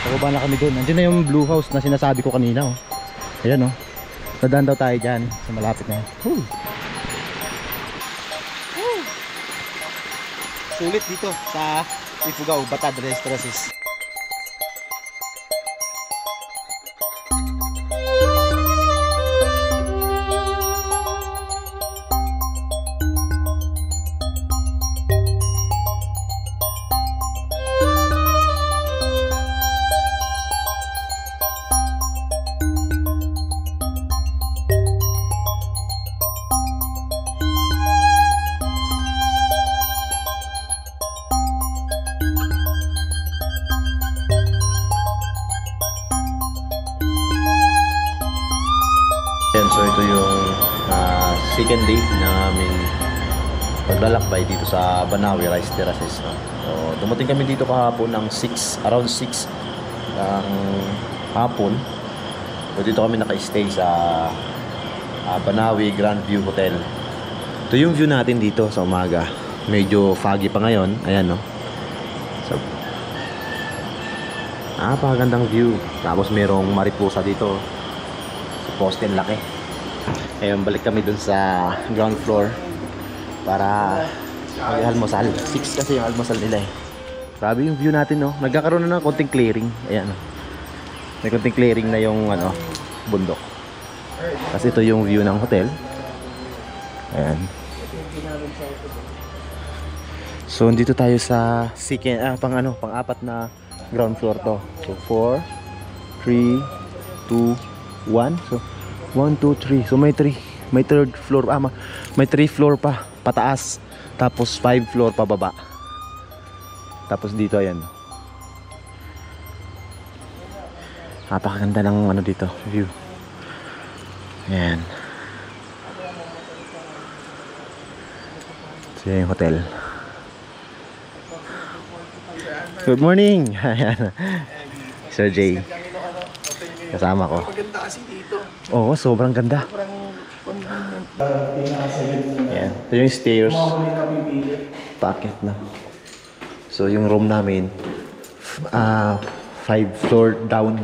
Pababa na kami doon. Nandiyan na yung blue house na sinasabi ko kanina, oh. Ayan, oh. Dadaan daw tayo dyan sa malapit na yan. Sulit dito sa Ifugao, Batad Restaurances. So ito yung second day namin paglalakbay dito sa Banawe Rice Terraces, no? So dumating kami dito kahapon ng around 6 ng hapon. So dito kami naka-stay sa Banawe Grand View Hotel. Ito yung view natin dito sa umaga. Medyo foggy pa ngayon. Ayan, no? So napakagandang view. Tapos merong mariposa dito. Sa poste laki. Ngayon, balik kami dun sa ground floor para mag-almusal. 6 kasi yung almusal nila, eh. Grabe yung view natin, no? Nagkakaroon na ng konting clearing. Ayan, no? May konting clearing na yung bundok. Kasi ito yung view ng hotel. Ayan. So, dito tayo sa pang-apat na ground floor to. So, 4, 3, 2, 1. So, 1, 2, 3. So may 3. May third floor. May 3 floor pa pataas. Tapos 5 floor pa baba. Tapos dito ayan. Napakaganda ng dito, view. Ayan. So yung hotel. Good morning. Ayan. Sir Jay. Kasama ko. Maganda kasi dito. Oo, sobrang ganda. Ayan. Ito yung stairs. Packet na. So yung room namin 5 floor down.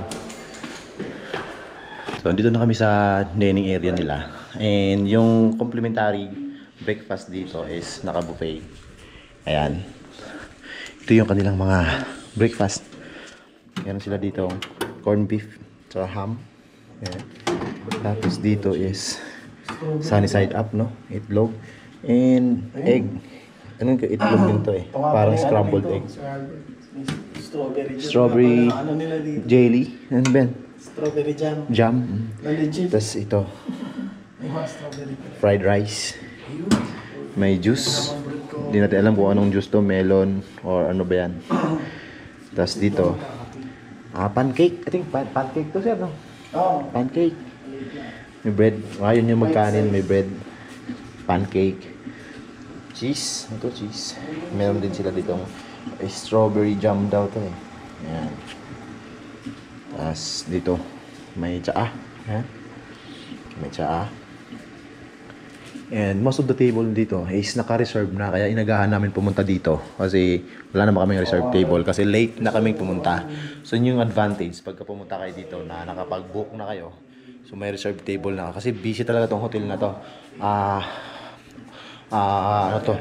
So dito na kami sa dining area nila. And yung complimentary breakfast dito is naka-buffet. Ayan. Ito yung kanilang mga breakfast. Meron sila dito corned beef, so ham. Ayan. Tapos dito is sunny side up, no? Itlog and egg. Anong itlog din to, eh? Parang scrambled egg. Strawberry jelly. Ano ba? Strawberry jam. Jam. Legit. Tapos ito fried rice. May juice. Hindi natin alam kung anong juice to, melon or ano ba yan. Tapos dito pancake. I think pancake to, sir, no? Oh. Pancake. May bread. Ayun yung magkanin. May bread. Pancake. Cheese. Ito cheese. Meron din sila ditong strawberry jam daw to, eh. Ayan. Tapos dito may tsaa. Ayan. May tsaa. And most of the table dito is naka-reserve na, kaya inagahan namin pumunta dito kasi wala naman kaming reserve table kasi late na kaming pumunta. So yun yung advantage pagka pumunta kayo dito na nakapag-book na kayo. So may reserve table na kasi busy talaga tong hotel na to.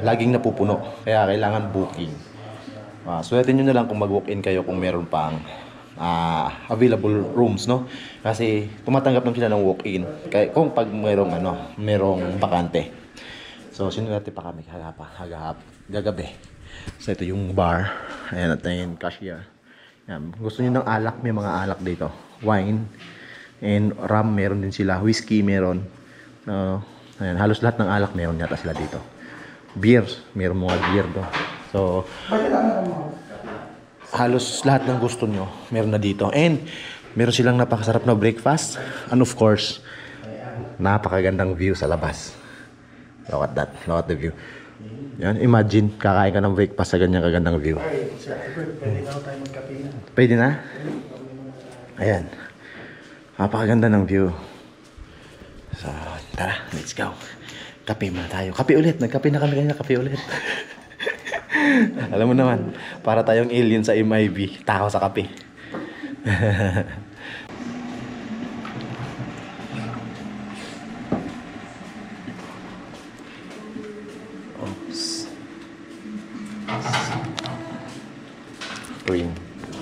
Laging napupuno kaya kailangan booking. Suwatin nyo na lang kung mag-walk-in kayo kung meron pang available rooms, no? Kasi tumatanggap lang sila ng walk-in kaya kung pag merong bakante. So sino natin pa kami gagabi. So ito yung bar. Ayan natin cashier. Ayan. Gusto niyo ng alak, may mga alak dito. Wine and rum meron din sila, whiskey meron. Ayan, halos lahat ng alak meron yata sila dito. Beer, meron mga beer do. So halos lahat ng gusto nyo meron na dito. And meron silang napakasarap na breakfast. And of course, napakagandang view sa labas. Look at that. Look at the view. Yan, imagine, kakain ka ng breakfast sa ganyang kagandang view. Pwede na tayo magkape na. Pwede na? Ayan. Napakaganda ng view. So, tara, let's go. Kape muna tayo. Kape ulit. Nagkape na kami kanina. Kape ulit. Alam mo naman, para tayong alien sa MIB, takaw sa kape.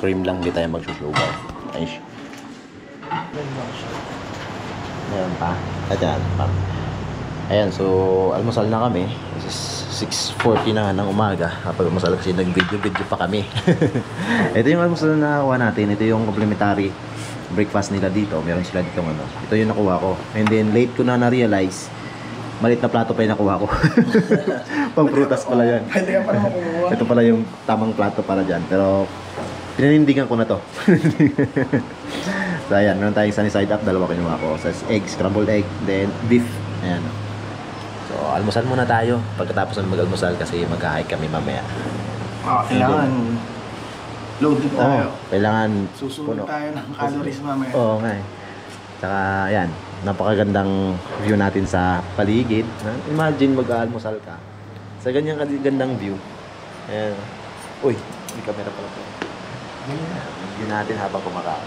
Cream lang, hindi tayo magsusugar. Ayos. Ayan pa. Ayan pa. Ayan, so almusal na kami. This is 6:40 na ng umaga. Kapag almusal kasi nag-video pa kami. Ito yung almusal na nakuha natin. Ito yung complimentary breakfast nila dito. Meron sila dito ano. Ito yung nakuha ko. And then late ko na na-realize, maliit na plato pa yung nakuha ko. Pang prutas pala yan. Pwede ka pa naman kumuha. Ito pala yung tamang plato para dyan. Pero pinanindigan ko na to. So ayan, meron tayong sunny side up. Dalawa kinuha ko. So egg, scrambled egg, then beef. Ayan. So almusal muna tayo. Pagkatapos ng mag-almusal kasi mag-hike kami mamaya. Kailangan loaded tayo. Kailangan Susunod tayo ng calories mamaya. Oo nga eh. Tsaka ayan, napakagandang view natin sa paligid. Imagine mag-almusal ka sa ganyang gandang view. Ayan. Uy, may camera pala po. View natin habang kumakain.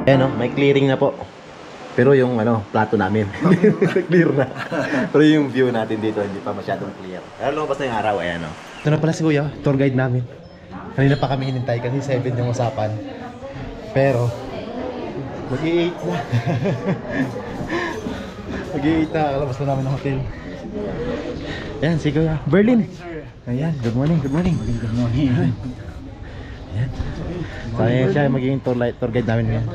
Ayan o, may clearing na po. Pero yung plato namin, clear na. Pero yung view natin dito, hindi pa masyadong clear. Pero lumabas na yung araw, ayan o. Ito na pala si Kuya, tour guide namin. Kanina pa kami hinintay kasi 7 yung usapan. Pero, mag-i-8 na. Mag-i-8 na, kalabas na namin ng hotel. Ayan, si Kuya, Berlin. Ayan, good morning, good morning. Good morning. Ayan. So, ayan siya, magiging tour guide namin ngayon.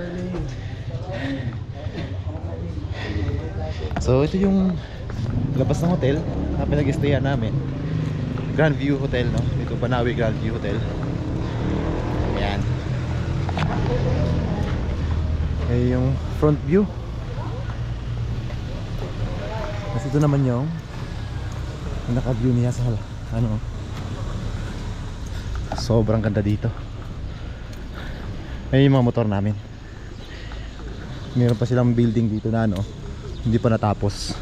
So ito yung labas ng hotel na pinag-stayan namin. Grand View Hotel, no? Ito Banawi Grand View Hotel. Ayan. Ayan yung front view. Kasi ito naman yung naka-view niya sa sobrang ganda dito. Ayan yung mga motor namin. Meron pa silang building dito na hindi pa natapos.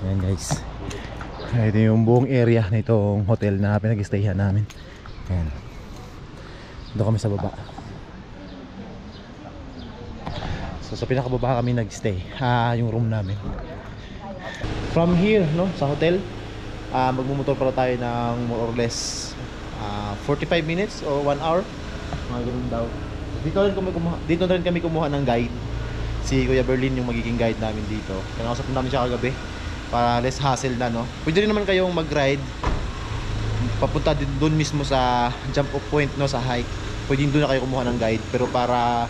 Ayan guys. Ito yung buong area na itong hotel na pinag-stayhan namin. Ayan. Doon kami sa baba. So sa pinakababa kami nag-stay. Yung room namin. From here, sa hotel, magmumotor para tayo ng more or less 45 minutes o 1 hour, mga ganun daw. Dito na rin kami kumuha ng guide. Si Kuya Berlin yung magiging guide namin dito. Kinausap namin siya kagabi para less hassle na, Pwede rin naman kayong mag-ride papunta din doon mismo sa jump off point, sa hike. Pwede doon na kayo kumuha ng guide, pero para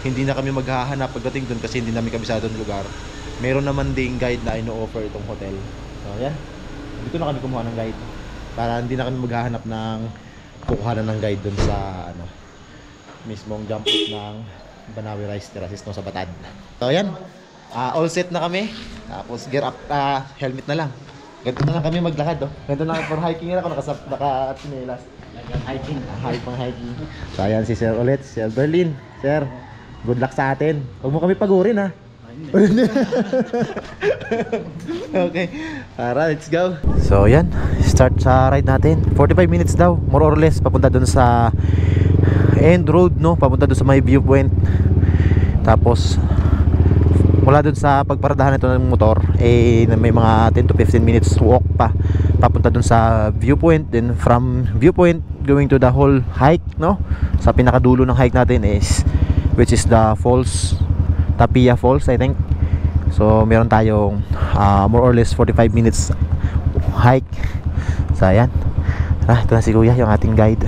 hindi na kami maghahanap pagdating doon kasi hindi namin kabisado ng lugar, meron naman ding guide na ino-offer itong hotel. So yan, dito na kami kumuha ng guide para hindi na kami maghahanap ng kukuhanan ng guide dun sa mismong jump off ng Banawi Rice Terraces sa Batad. So yan, all set na kami. Tapos gear up, helmet na lang. Ganito na lang kami maglakad. Ganito na for hiking na ako, naka-chinelas. Hiking. Pang hiking. So ayan si Sir ulit, Sir Berlin. Sir, good luck sa atin. Huwag mo kami pagurin, ha. Okay, tara, let's go. So yan, start sa ride natin. 45 minutes daw, more or less, papunta dun sa end road, papunta dun sa may viewpoint. Tapos mula dun sa pagparadahan nito ng motor, may mga 10 to 15 minutes walk pa papunta dun sa viewpoint. Then from viewpoint going to the whole hike, sa pinakadulo ng hike natin which is the falls, Tapia Falls, I think. So meron tayong more or less 45 minutes hike. So ayan, ito na si Kuya, yung ating guide.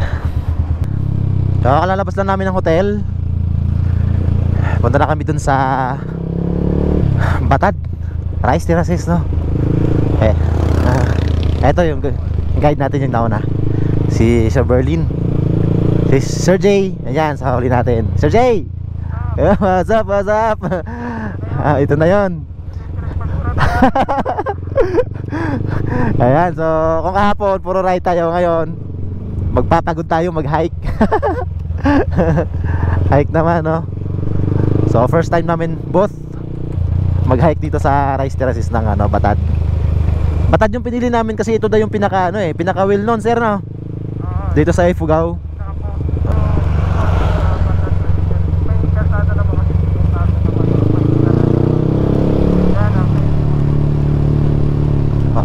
So kalalabas lang namin ng hotel. Punta na kami dun sa Batad Rice Terraces, ito yung guide natin yung nauna, si Sir Berlin, si Sir J. Ayan, sa huli natin, Sir J. What's up, what's up? Ito na yon. Ayan, so kung kahapon puro ride tayo, ngayon magpapagod tayo mag-hike. Hike naman, no? So first time namin both mag-hike dito sa rice terraces ng Batad. Batad yung pinili namin kasi ito daw yung pinaka pinaka well known, sir, no? Dito sa Ifugao.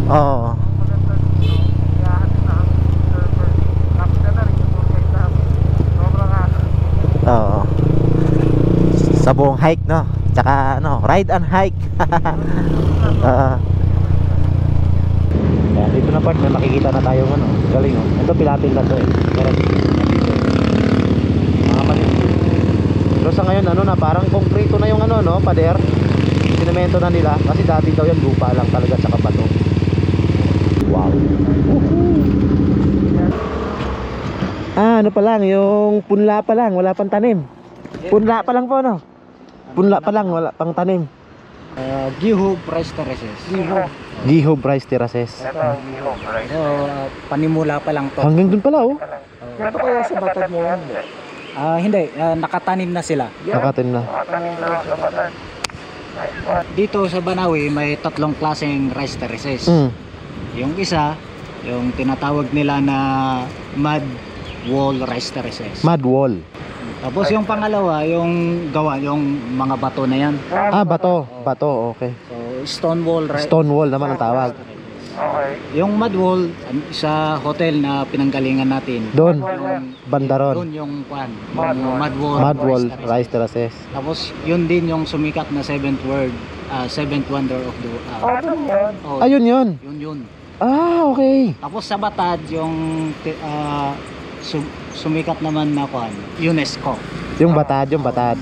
Oo. Oo. Sa buong hike, no? Tsaka ride and hike. Kaya dito na part, may makikita na tayo galing, no? Ito pilatil na to, pero dito mga maliit. Pero sa ngayon na parang konkreto na yung pader. Sinemento na nila kasi dati daw yan lupa lang talaga tsaka bato. Wow. Ano pa lang, yung punla pa lang, wala pang tanim. Punla pa lang po, no? Punla pa lang, wala pang tanim. Gihog rice terraces. Gihog rice terraces. Panimula pa lang to. Hanggang dun pala, oh. Ano kaya sa batad mo yan? Hindi, nakatanim na sila. Nakatin na. Dito sa Banawi may tatlong klaseng rice terraces. Yung isa, yung tinatawag nila na mud wall rice terraces. Mud wall. Tapos yung pangalawa, yung mga bato na yan. Bato. Bato, okay. So stone wall rice. Stone wall naman ang tawag. Yung mud wall sa hotel na pinanggalingan natin. Doon, Yung bandaron. doon yung mud wall. Mud wall rice terraces. rice terraces. Tapos yun din yung sumikat na seventh wonder of the Ayun yun. yun. Okay. Tapos sa Batad yung sumikat naman na UNESCO. Yung batad, yung batad.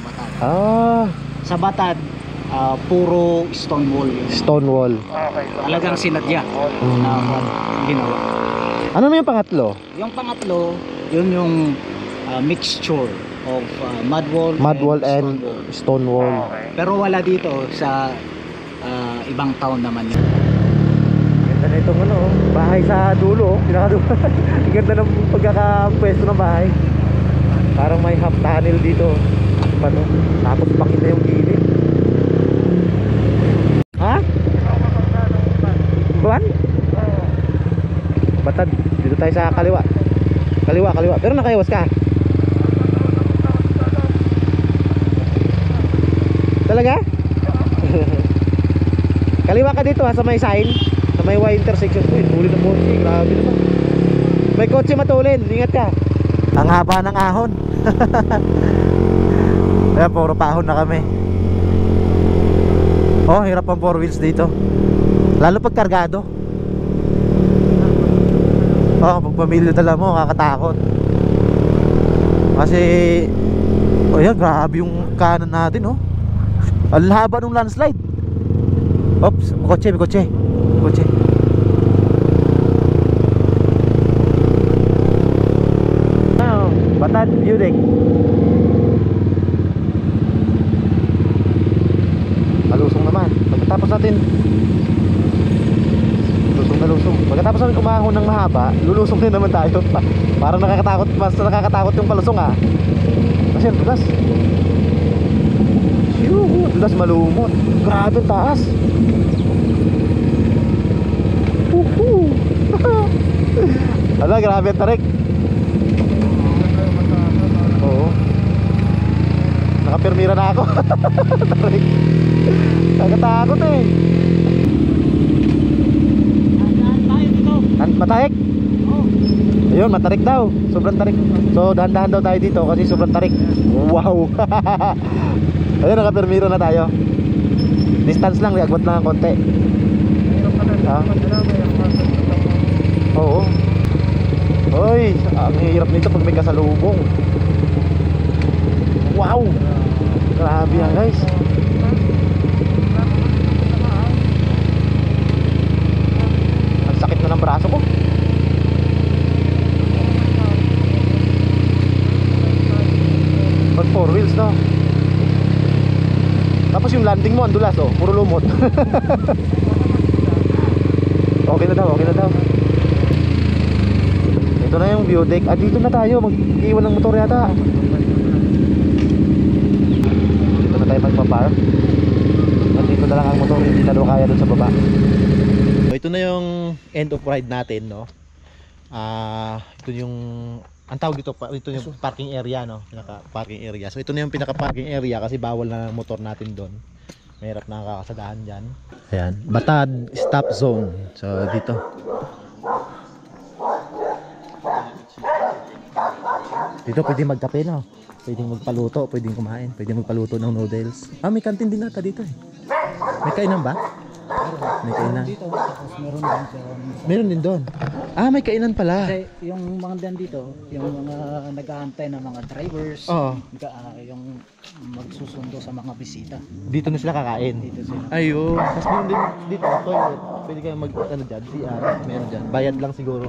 Sa Batad puro stone wall yun. Stone wall. Talagang sinadya na ginawa. Ano na yung pangatlo? Yung pangatlo, yun yung mixture of mud wall and stone wall. Pero wala dito sa ibang town naman yun. Ganda na itong bahay sa dulo, pinakadulo. Ganda ng pagkakapwesto ng bahay. Parang may half tunnel dito. Tapos bakit na yung gilid. Ha? Buwan? Batad, dito tayo sa kaliwa. Kaliwa. Pero nakaiwas ka. Talaga? Kaliwa ka dito, sa may sign, sa may Y intersection. Uy, tuloy ng kotse, grabe naman. May kotse matulin, ingat ka. Ang haba ng ahon. Kaya puro pahon na kami. Hirap ang 4 wheels dito. Lalo pag kargado. Pag pamilya dala mo, kakatakot. Kasi yan, grabe yung kanan natin, ang haba ng landslide. Oops, may kotse. Batad view deck. Malusong naman. Pagkatapos natin Pagkatapos namin umahon ng mahaba, lulusong din naman tayo. Parang nakakatakot yung palusong, kasi ang dulas. Dulas, malumot. Grabe ang taas. Ala, grabe ang tarik. Oo. Nakapirmira na ako. Tarik. Nakatakot Matarik? Ayun, matarik daw. Sobrang tarik. So, dahan-dahan daw tayo dito kasi sobrang tarik. Wow. Ayun, nakapirmira na tayo. Distance lang, liagwat lang ang konti. Oo. Oy, ang hirap nito pag may kasalubong. Wow. Grabe yan, guys. Ang sakit na ng braso ko. Pag 4 wheels, no? Tapos Tapos yung landing mo, ang dulas oh, puro lumot. Okay na daw, okay na daw. Ito na yung view deck. Ah, dito na tayo, mag-iwan ng motor yata. Dito na tayo magpa-park. At dito na lang ang motor, hindi na daw kaya dun sa baba. So, ito na yung end of ride natin, no? Ito yung ang tawag dito, ito yung parking area, no? Pinaka parking area. So ito na yung pinaka parking area kasi bawal na motor natin doon. Mahirap na kakasadahan diyan. Ayan, Batad stop zone. So dito. Dito pwede magkape, no? Pwedeng magpaluto, pwedeng kumain, pwedeng magpaluto ng noodles. Ah, may kantin din nata dito eh. May kainan ba? May kainan. Dito, tapos meron din sa... Meron din doon. Ah, may kainan pala. Kasi yung mga dan dito, yung mga nag-aantay na mga drivers, Oo. yung magsusundo sa mga bisita. Dito na sila kakain. Dito sila. Ayun. Tapos meron din dito, toilet. Pwede kayo mag, ano dyan, CR. Meron dyan. Bayad lang siguro.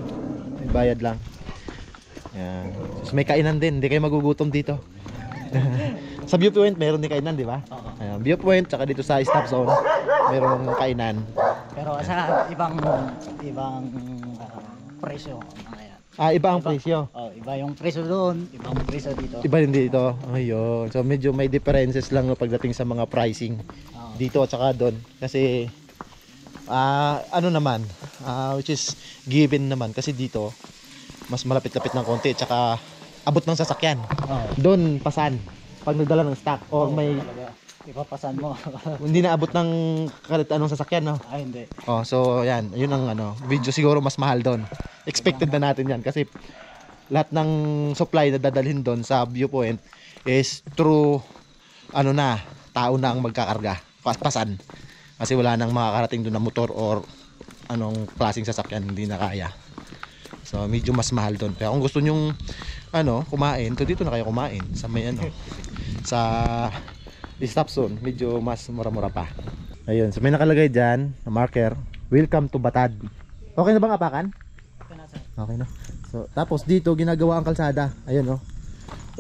May bayad lang. Yan. Tapos may kainan din. Hindi kayo magugutom dito. Sa viewpoint, meron din kainan, di ba? Ayan. Viewpoint, tsaka dito sa stop zone, meron kainan. Pero sa ibang presyo. Mga yan. Ah, iba ang presyo. Oh, iba yung presyo doon, ibang presyo dito. Iba din dito. Ayun. So medyo may differences lang no, pagdating sa mga pricing. Oo. Dito at saka doon. Kasi, ano naman, which is given naman. Kasi dito, mas malapit-lapit ng konti. Tsaka, abot ng sasakyan. Oh. Doon, pasan. Pag nagdala ng stock or may Ipapasan mo. hindi na abot ng kahit anong sasakyan, no? Ay, hindi. Oh, so yan, yun ang ano, video siguro mas mahal doon. Expected na natin yan kasi lahat ng supply na dadalhin doon sa viewpoint is through ano na, tao na ang magkakarga, pasan. Kasi wala nang makakarating doon na motor or anong klaseng sasakyan, hindi na kaya. So medyo mas mahal doon. Kaya kung gusto nyong ano, kumain, to dito na kayo kumain sa may ano, sa stop zone, medyo mas mura-mura pa. Ayun, so may nakalagay dyan na marker, welcome to Batad. Okay na bang apakan? Okay na. So tapos dito ginagawa ang kalsada. Ayun, no.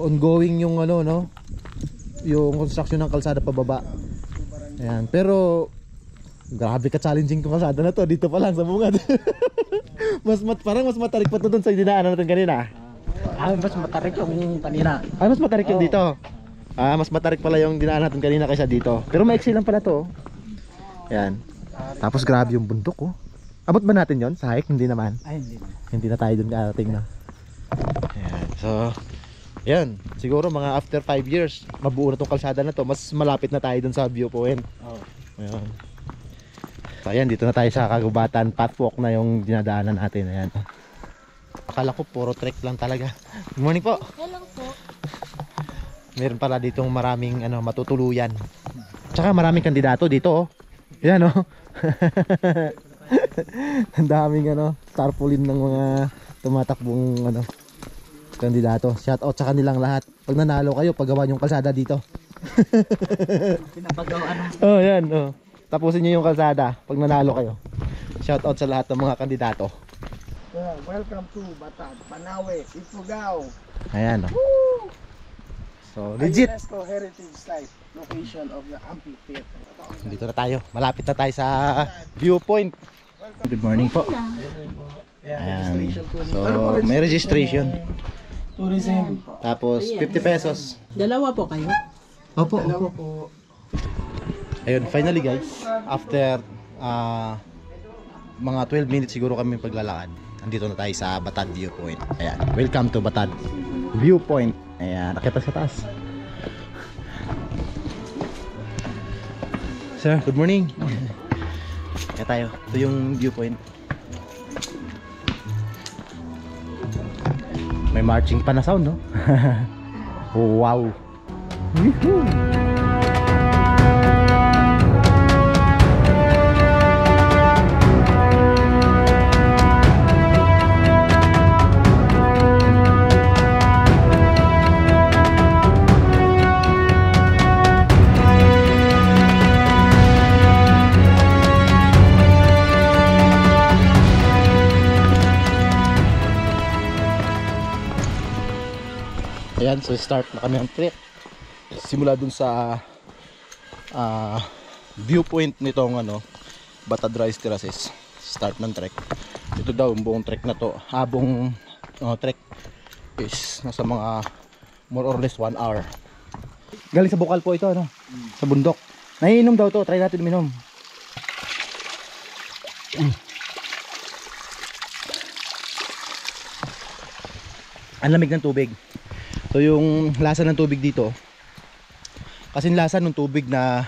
Ongoing yung ano, no, yung construction ng kalsada pababa. Ayan, pero grabe ka challenging yung kalsada na to dito pa lang sa bungad. Parang mas matarik pa to dun sa dinaanan natin kanina. Mas matarik yung kanina. Ay, mas matarik yung dito. Mas matarik pala yung dinaanan natin kanina kaysa dito. Pero maiksi lang pala to. Ayan. Tapos grabe yung bundok, oh. Abot ba natin yon sa hike? Hindi naman. Ay, hindi. Hindi na tayo dun karating na. Ayan. So, yan. Siguro mga after 5 years, mabuo na tong kalsada na to. Mas malapit na tayo dun sa viewpoint. Oh. Ayan. So, ayan. Dito na tayo sa kagubatan. Pathwalk na yung dinadaanan natin. Ayan. Akala ko puro trek lang talaga. Good morning po. Hello po. Meron pala ditong maraming ano, matutuluyan. Tsaka maraming kandidato dito, oh. Yan, oh. Ang daming ano, tarpaulin ng mga tumatakbong ano, kandidato. Shout out sa kanilang lahat. Pag nanalo kayo, paggawa yung kalsada dito. Pinapagawa ng... Oh, yan, oh. Tapusin niyo yung kalsada pag nanalo kayo. Shout out sa lahat ng mga kandidato. Yeah, welcome to Batad, Panawe, Ifugao. Ayan, oh. So, legit. UNESCO Heritage Site, location of the amphitheater. Dito na tayo. Malapit na tayo sa viewpoint. Good morning po. Ayan. So, may registration. Tourism. Tapos 50 pesos. Dalawa po kayo? Opo, Dalawa opo. po. Ayun, finally guys, after mga 12 minutes siguro kami paglalakad. Andito na tayo sa Batad Viewpoint. Ayan, welcome to Batad Viewpoint. Ayan, nakita sa taas. Sir, good morning. Kaya tayo, ito yung viewpoint. May marching pa na sound, no? Wow. Woohoo! Ayan, so start na kami ang trip. Simula dun sa viewpoint nitong Batad Rice Terraces. Start ng trek. Ito daw, buong trek na to. Habong trek is nasa mga more or less 1 hour. Galing sa bukal po ito, sa bundok. Naiinom daw to, try natin uminom. Ang lamig ng tubig. So yung lasa ng tubig dito, kasi lasa ng tubig na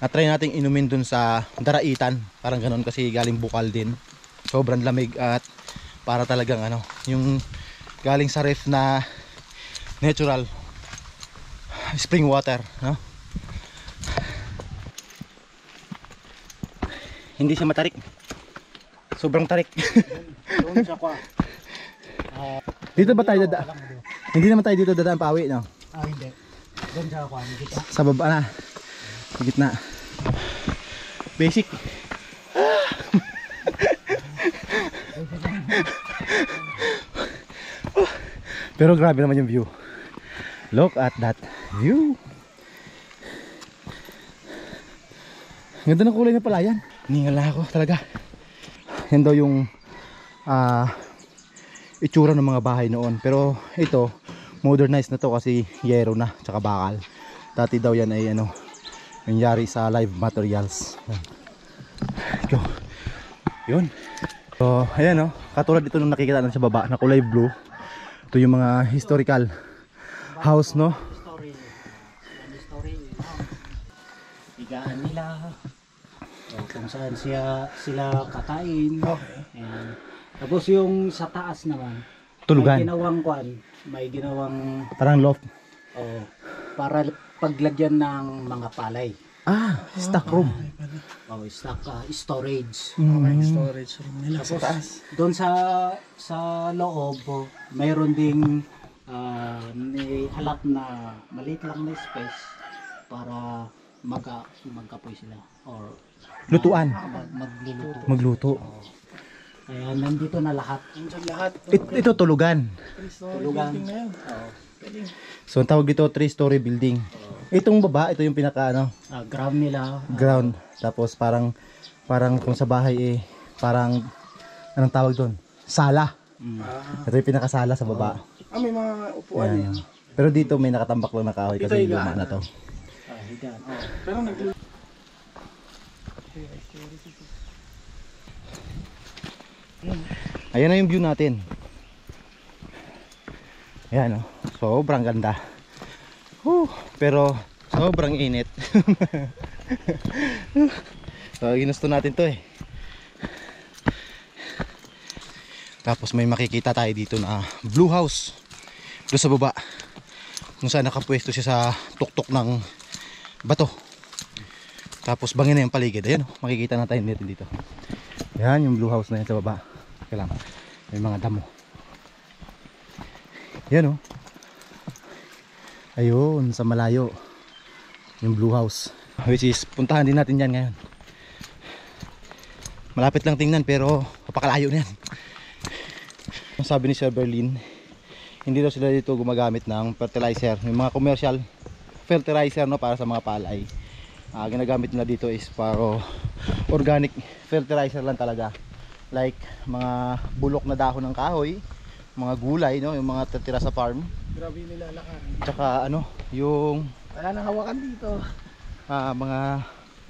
try nating inumin dun sa Daraitan, parang ganon, kasi galing bukal din. Sobrang lamig at para talagang yung galing sa ref na natural spring water, no? Hindi siya matarik. Sobrang tarik. Doon siya kwa. Dito ba tayo dadaan? Hindi naman tayo dito dadaan pa awi, no? Hindi. Doon siya kwa. Sa baba na. Sa gitna. Basic. Pero grabe naman yung view. Look at that view. Ganda ng kulay na palayan. Ningal ako talaga. Yan daw yung itsura ng mga bahay noon. Pero ito, modernized na to kasi yero na, tsaka bakal. Dati daw yan ay nangyari sa live materials. Go. Yun. So, ayan katulad ito nung nakikita natin sa baba na kulay blue. Ito yung mga historical house, no? Story. Higaan nila. Kung saan sila kakain. And, tapos yung sa taas naman, Tulugan. may ginawang may ginawang Parang loft. para paglagyan ng mga palay. Stock room. Storage. Storage room nila sa taas. Doon sa loob, mayroon ding may alat na maliit lang na space para magkapoy sila or Lutuan. magluluto. Magluto. Kaya nandito na lahat. Diyan lahat. Ito tulugan. Tulugan. Na yan. So ang tawag dito 3-story building. Itong baba, ito yung pinaka Ground nila. ground. Tapos parang kung sa bahay parang anong tawag doon? Sala. Ito yung pinakasala sa baba. May mga upuan Ayan. Pero dito may nakatambak lang na kahoy kasi luma na to. Higaan. Pero Ayan na yung view natin. Ayan sobrang ganda. Pero sobrang init. So ginusto natin to Tapos may makikita tayo dito na blue house doon sa baba, kung saan nakapwesto siya sa tuktok ng bato. Tapos bangin na yung paligid. Ayan makikita na tayo dito. Ayan yung blue house na yan sa baba. Kaya lang may mga damo. Ayan ayun sa malayo yung blue house, which is puntahan din natin yan ngayon. Malapit lang tingnan pero papakalayo na yan. Sabi ni Sir Berlin, hindi daw sila dito gumagamit ng fertilizer. Yung mga commercial fertilizer para sa mga palay, ginagamit nila dito is para organic fertilizer lang talaga. Like mga bulok na dahon ng kahoy, mga gulay, yung mga tatira sa farm. grabe nilalakaran. Tsaka yung Wala nang hawakan dito. mga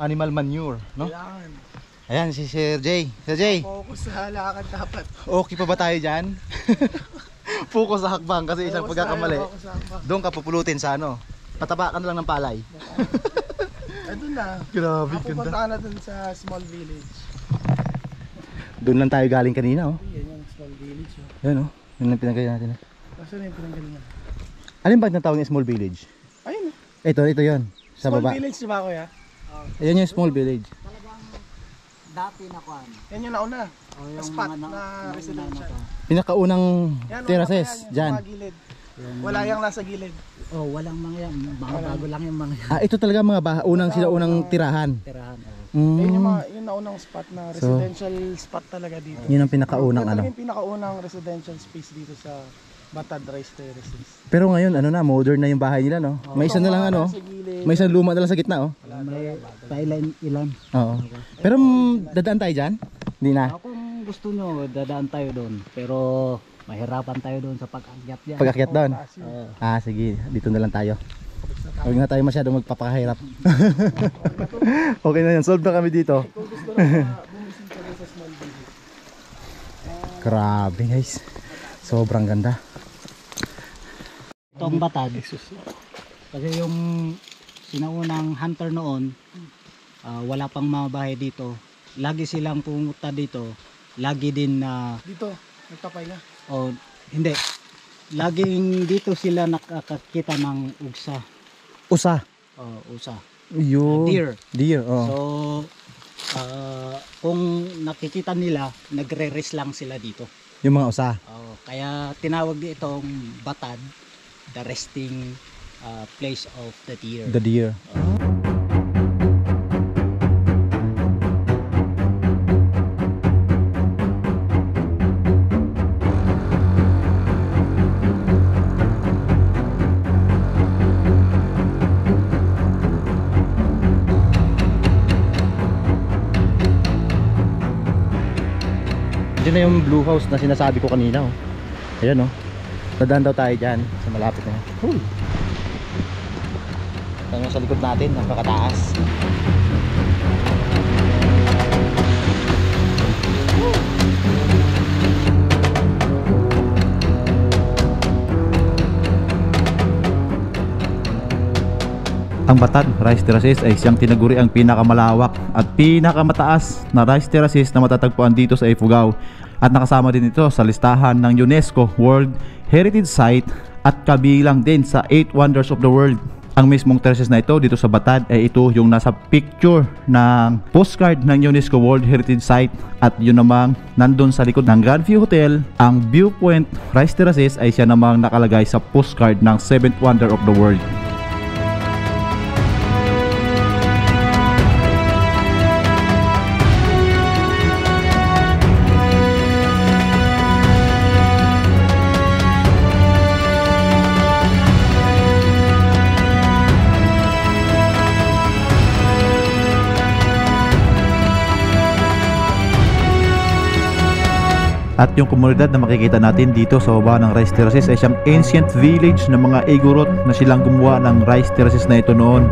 animal manure, Kailangan. Ayan si Sir Jay. Sir Jay, Focus sa lakad dapat. okay pa ba tayo dyan? Focus sa hakbang kasi isang pagkakamali doon ka pupulutin sa pataba ka na lang ng palay. Doon na. Grabe Pupunta na dun sa small village. Doon lang tayo galing kanina Yan yung small village. Yan yun lang pinagaling natin. Kasi na yung pinanggalingan. Alin ba natawag niya small village? Ayun. Ito yun sa Small baba. village diba kuya? Ayan yung small village. Dati na Yan yung nauna. yung Spot mga na residential. Pinakaunang Yan, terraces yan, dyan. mga gilid. Wala yung nasa gilid. walang mga yan. Bago lang yung mga Ito talaga mga unang tirahan. tirahan. Yan yung mga yung naunang spot na residential spot talaga dito. Yun ang pinakaunang Yan talaga yung pinakaunang residential space dito sa Batad Rice Terraces. Pero ngayon modern na yung bahay nila May isa na lang Sa gilid. may isang luma na lang sa gitna may pailan-ilan. Oo. Pero dadaan tayo dyan? Hindi na. Kung gusto nyo, dadaan tayo doon. Pero mahirapan tayo doon sa pag-akyat yan. Pag-akyat doon? Oo. Sige. Dito na lang tayo. Huwag na tayo masyadong magpapakahirap. Okay na yan. Solve na kami dito. Grabe guys. Sobrang ganda. Itong batad. Kasi yung sinaunang hunter noon, wala pang mga bahay dito. Lagi silang pumunta dito. Lagi din na... Dito, nagpapahinga. Hindi. Laging dito sila nakakakita ng ugsa. Usa. Usa. Yun. Deer. Oh. So, kung nakikita nila, nagre-rest lang sila dito. Yung mga usa. Kaya tinawag itong batad, the resting place of the deer. The deer. Diyan na yung blue house na sinasabi ko kanina. Ayan dadaan daw tayo dyan sa malapit na. Ito sa likod natin, napakataas. Ang Batad Rice Terraces ay siyang tinaguri ang pinakamalawak at pinakamataas na rice terraces na matatagpuan dito sa Ifugao at nakasama din ito sa listahan ng UNESCO World Heritage Site at kabilang din sa 8 Wonders of the World. Ang mismong terraces na ito dito sa Batad ay ito yung nasa picture ng postcard ng UNESCO World Heritage Site at yun namang nandun sa likod ng Grand View Hotel. Ang Viewpoint Rice Terraces ay siya namang nakalagay sa postcard ng 7th Wonder of the World. At yung komunidad na makikita natin dito sa baba ng rice terraces ay siyang ancient village ng mga Igorot na silang gumawa ng rice terraces na ito noon.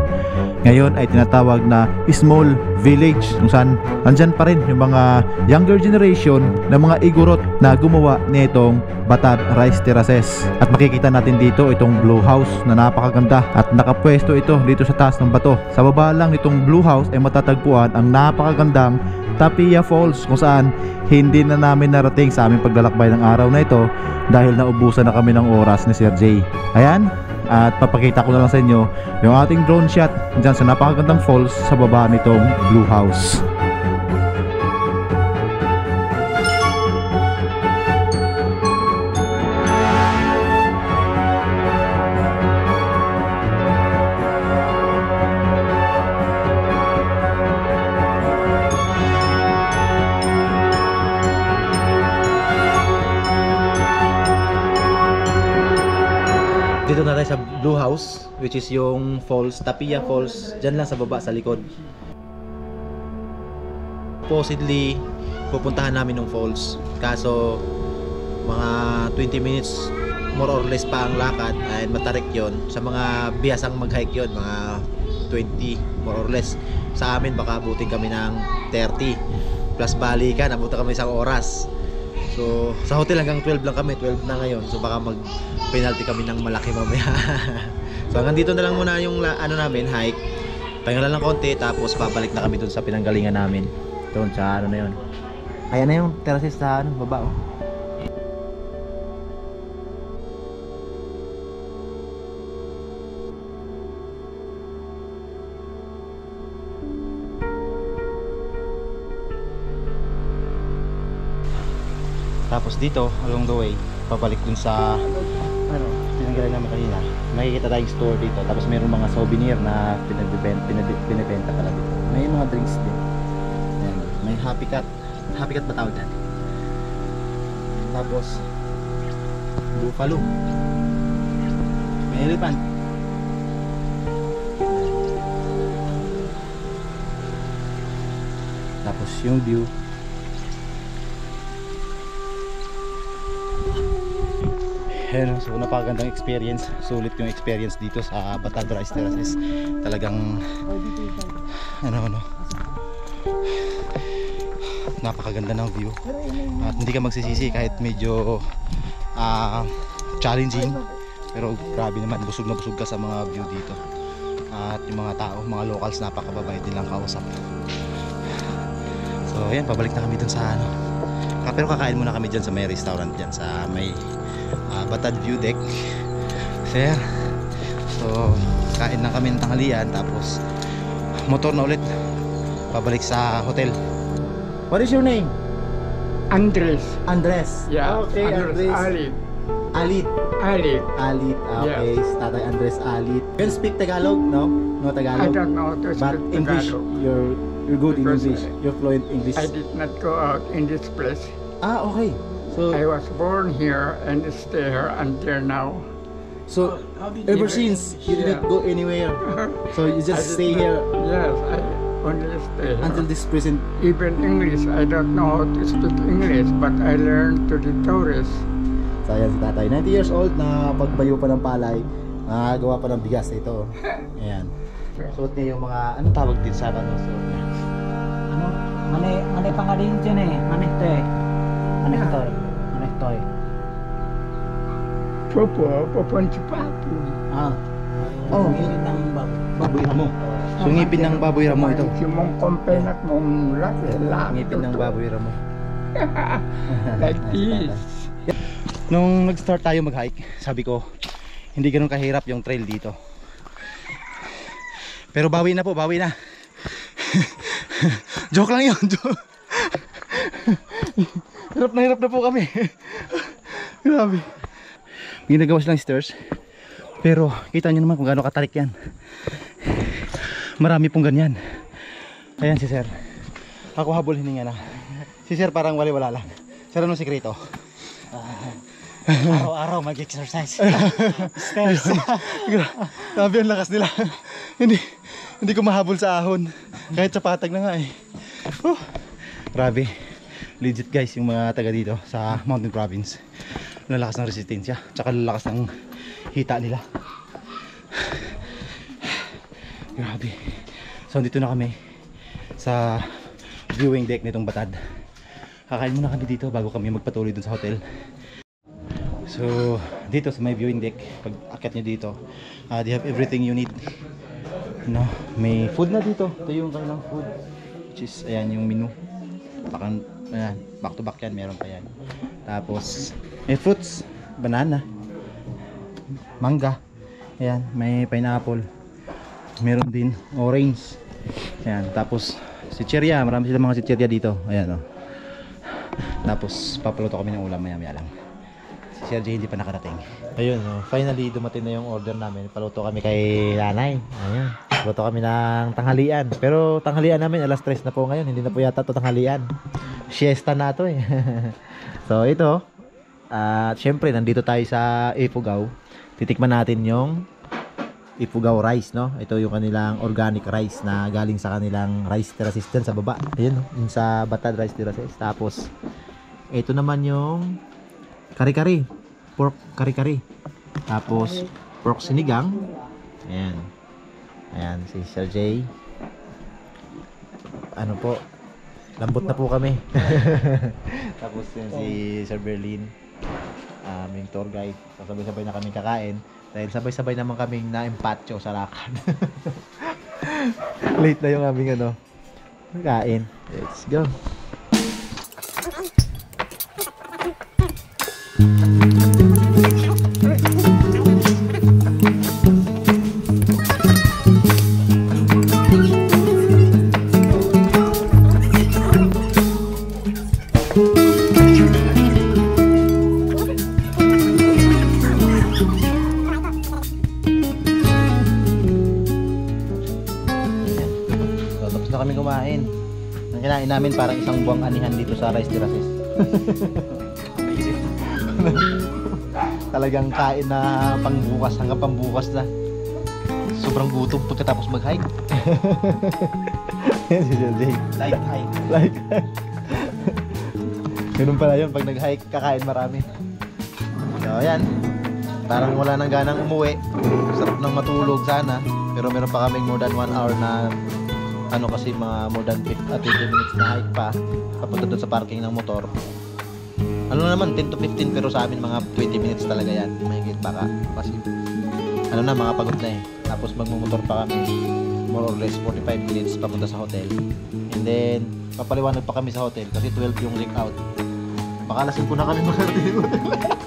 Ngayon ay tinatawag na small village kung saan nandyan pa rin yung mga younger generation ng mga Igorot na gumawa nitong Batad Rice Terraces. At makikita natin dito itong blue house na napakaganda at nakapwesto ito dito sa taas ng bato. Sa baba lang nitong blue house ay matatagpuan ang napakagandang Tapia Falls kung saan hindi na namin narating sa aming paglalakbay ng araw na ito dahil naubusan na kami ng oras ni Sir Jay. Ayan, at papakita ko na lang sa inyo yung ating drone shot dyan sa napakagandang falls sa baba nitong blue house. Dito na tayo sa blue house, which is yung falls, Tapia Falls, dyan lang sa baba sa likod. Supposedly pupuntahan namin ng falls, kaso mga 20 minutes more or less pa ang lakad ay matarik yon. Sa mga biyasang mag-hike yon, mga 20 more or less. Sa amin baka abutin kami ng 30 plus balikan, abutin kami isang oras. So sa hotel hanggang 12 lang kami, 12 na ngayon, so baka mag penalty kami ng malaki mamaya. So hanggang dito na lang muna yung ano namin, hike. Pahinga lang konti, tapos babalik na kami dun sa pinanggalingan namin. Doon sa ano na yun. Ayan na yung terraces sa ano, baba oh. Tapos dito, along the way, pabalik dun sa ano, pinanggalingan namin kanina. Makikita tayong store dito. Tapos mayroong mga souvenir na pinibenta pala dito. May mga drinks din. Ayan, may Happy Cat. Happy Cat ba tawag yan? Tapos buffalo. May elephant. Tapos yung view. Ayan, so napakagandang experience. Sulit yung experience dito sa Batad Rice Terraces. Talagang napakaganda ng view. At hindi ka magsisisi kahit medyo challenging. Pero grabe naman, busog na busog ka sa mga view dito. At yung mga tao, mga locals, napakababait din lang kausap. So ayan, pabalik na kami dun sa pero kakain muna kami dyan sa may restaurant dyan sa may Batad View Deck. Sir. So kain lang kami ng tanghalian, tapos motor na ulit pabalik sa hotel. What is your name? Andres. Andres. Yeah. Okay, Andres. Alit. Alit. Alit. Alit. Okay, Tatay Andres Alit. You can speak Tagalog? No? No I Tagalog? don't know to But speak English, Tagalog. you're good in Because English. You're fluent English. I did not go out in this place. Ah, okay. So, I was born here and stay here until now. so ever since you didn't go anywhere. So you I just did stay not- here Yes, I only stay here. until this present. Even English, I don't know how to speak English, but I learned to the tourists. So ayan si tatay, 90 years old, na pagbayo pa ng palay, nakagawa pa ng bigas ito. Ayan. Suot niya yung mga, anong tawag din sa suot niya? Ano, mani pangalin dyan eh. Manitoy. Manitoy. Manitoy. Popo Chipapu. Ah. Oh, Ngipin ng baboy ramo. So ngipin ng baboy ramo ito. Yung kompenat mong laki. Ngipin ng baboy ramo. Like this. Nung nag-start tayo mag-hike, sabi ko, hindi ganun kahirap yung trail dito. Pero bawi na po, bawi na. Joke lang yun, joke. Hirap na po kami. Grabe. Ginagawa silang stairs. Pero kita nyo naman kung gaano katarik yan. Marami pong ganyan. Ayan si sir. Ako habol hininga na. Si sir parang wala lang. Sir, anong sikreto? araw-araw mag-exercise. Stairs. Grabe ang lakas nila. Hindi ko mahabol sa ahon. Kahit sa patag na nga eh. Grabe. Legit guys yung mga taga dito sa Mountain Province. Lalakas ng resistensya. Tsaka lalakas ng hita nila. Grabe. So dito na kami sa viewing deck nitong Batad. Kakain muna kami dito bago kami magpatuloy dun sa hotel. So dito sa may viewing deck, pag akyat nyo dito, they have everything you need. No, may food na dito. Ito yung kanilang food, which is ayan yung menu. Ayan, back to back yan, meron pa yan. Tapos may fruits, banana, mangga, ayan, may pineapple, meron din orange. Ayan, tapos chichirya, marami silang mga chichirya dito. Ayan oh. Tapos papaluto kami ng ulam maya lang. Si Sir Jay hindi pa nakarating. Ayun, finally dumating na yung order namin. Paluto kami kay nanay. Ayun, paluto kami ng tanghalian. Pero tanghalian namin alas 3 na po ngayon. Hindi na po yata to tanghalian. Siesta na to eh. So ito, syempre nandito tayo sa Ifugao. Titikman natin yung Ifugao rice, no? Ito yung kanilang organic rice na galing sa kanilang rice terraces dyan sa baba. Ayun, no? Yung sa Batad Rice Terraces. Tapos ito naman yung kari-kari, pork kari-kari. Tapos pork sinigang. Ayan. Ayan si Sir Jay. Ano po, lambot na po kami. Tapos yun si Sir Berlin, yung tour guide. Sabay-sabay na kami kakain. Dahil sabay-sabay naman kaming na-empatcho sa lakad. Late na yung aming kain. Let's go. Tapos na kami kumain. Ang kinain namin parang isang buwang anihan dito sa Rice Terraces. Talagang kain na pangbukas hanggang pambukas na. Sobrang gutom pagkatapos mag-hike. Si JJ. Light hike. Like, ganun pala yun pag nag-hike, kakain marami. So, ayan. Parang wala nang ganang umuwi. Sarap nang matulog sana. Pero meron pa kaming more than 1 hour na ano kasi mga more than 20 minutes na hike pa. Papunta doon sa parking ng motor. Ano naman, 10 to 15 pero sa amin mga 20 minutes talaga yan. Mahigit baka. Kasi ano na, mga pagod na eh. Tapos magmumotor pa kami. More or less 45 minutes papunta sa hotel. And then, papaliwanag pa kami sa hotel kasi 12 yung check out. Baka lasing po na kami makarating yung hotel.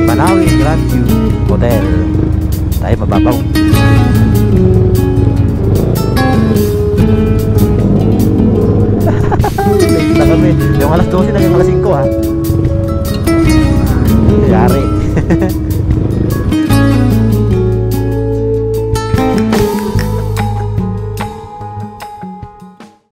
Banawi Grandview Hotel. Tayo mababaw. Late na kami. Yung alas 12 naging alas 5 ha. Yari.